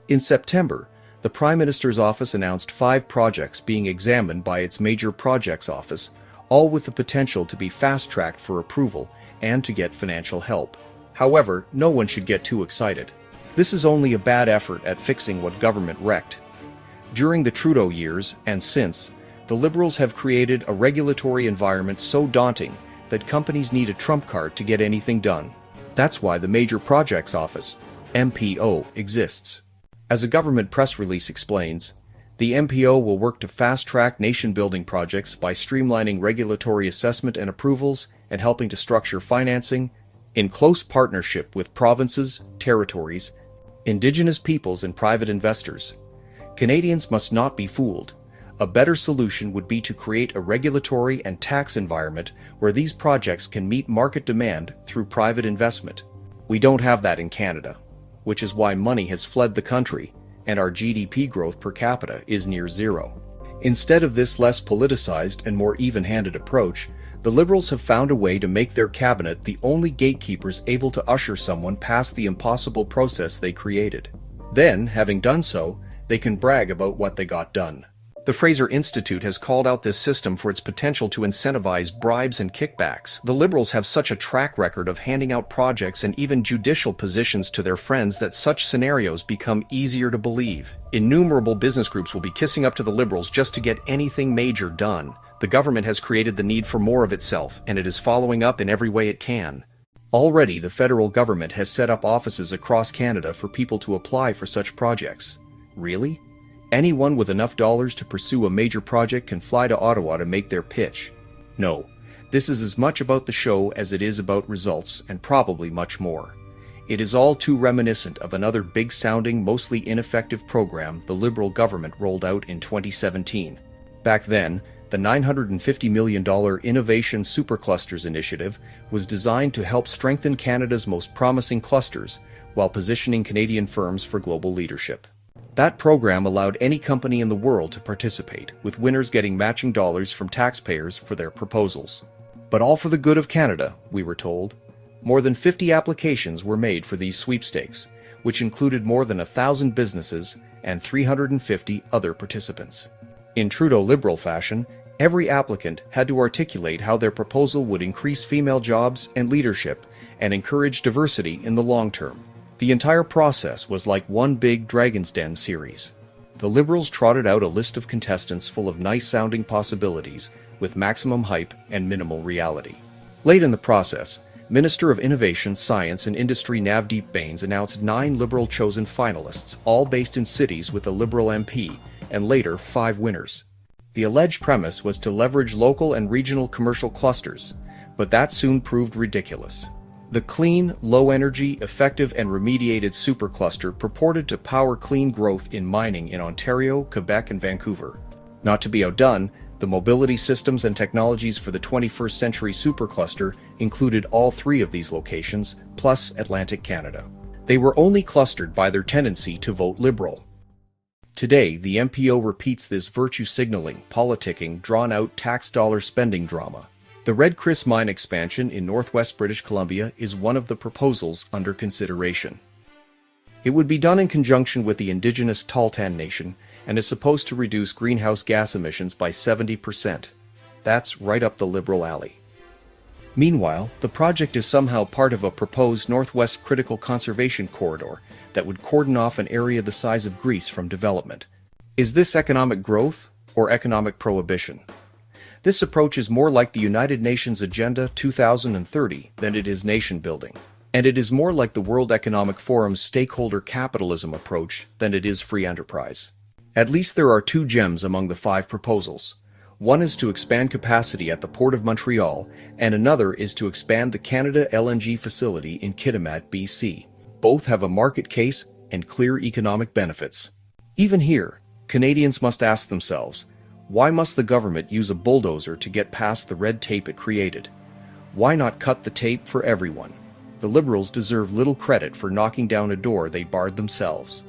In September, the Prime Minister's office announced 5 projects being examined by its Major Projects Office, all with the potential to be fast-tracked for approval and to get financial help. However, no one should get too excited. This is only a bad effort at fixing what government wrecked. During the Trudeau years, and since, the Liberals have created a regulatory environment so daunting that companies need a trump card to get anything done. That's why the Major Projects Office, MPO, exists. As a government press release explains, the MPO will work to fast-track nation-building projects by streamlining regulatory assessment and approvals and helping to structure financing in close partnership with provinces, territories, Indigenous peoples and private investors. Canadians must not be fooled. A better solution would be to create a regulatory and tax environment where these projects can meet market demand through private investment. We don't have that in Canada, which is why money has fled the country, and our GDP growth per capita is near zero. Instead of this less politicized and more even-handed approach, the Liberals have found a way to make their cabinet the only gatekeepers able to usher someone past the impossible process they created. Then, having done so, they can brag about what they got done. The Fraser Institute has called out this system for its potential to incentivize bribes and kickbacks. The Liberals have such a track record of handing out projects and even judicial positions to their friends that such scenarios become easier to believe. Innumerable business groups will be kissing up to the Liberals just to get anything major done. The government has created the need for more of itself, and it is following up in every way it can. Already, the federal government has set up offices across Canada for people to apply for such projects. Really? Anyone with enough dollars to pursue a major project can fly to Ottawa to make their pitch. No, this is as much about the show as it is about results, and probably much more. It is all too reminiscent of another big-sounding, mostly ineffective program the Liberal government rolled out in 2017. Back then, the $950 million Innovation Superclusters initiative was designed to help strengthen Canada's most promising clusters while positioning Canadian firms for global leadership. That program allowed any company in the world to participate, with winners getting matching dollars from taxpayers for their proposals. But all for the good of Canada, we were told. More than 50 applications were made for these sweepstakes, which included more than 1,000 businesses and 350 other participants. In Trudeau Liberal fashion, every applicant had to articulate how their proposal would increase female jobs and leadership and encourage diversity in the long term. The entire process was like one big Dragon's Den series. The Liberals trotted out a list of contestants full of nice-sounding possibilities, with maximum hype and minimal reality. Late in the process, Minister of Innovation, Science and Industry Navdeep Bains announced 9 Liberal-chosen finalists, all based in cities with a Liberal MP, and later 5 winners. The alleged premise was to leverage local and regional commercial clusters, but that soon proved ridiculous. The clean, low-energy, effective and remediated supercluster purported to power clean growth in mining in Ontario, Quebec and Vancouver. Not to be outdone, the mobility systems and technologies for the 21st century supercluster included all 3 of these locations, plus Atlantic Canada. They were only clustered by their tendency to vote Liberal. Today, the MPO repeats this virtue-signaling, politicking, drawn-out tax dollar spending drama. The Red Chris mine expansion in northwest British Columbia is one of the proposals under consideration. It would be done in conjunction with the Indigenous Tahltan Nation and is supposed to reduce greenhouse gas emissions by 70%. That's right up the Liberal alley. Meanwhile, the project is somehow part of a proposed Northwest Critical Conservation Corridor that would cordon off an area the size of Greece from development. Is this economic growth or economic prohibition? This approach is more like the United Nations Agenda 2030 than it is nation building. And it is more like the World Economic Forum's stakeholder capitalism approach than it is free enterprise. At least there are 2 gems among the 5 proposals. One is to expand capacity at the Port of Montreal, and another is to expand the Canada LNG facility in Kitimat, BC. Both have a market case and clear economic benefits. Even here, Canadians must ask themselves, why must the government use a bulldozer to get past the red tape it created? Why not cut the tape for everyone? The Liberals deserve little credit for knocking down a door they barred themselves.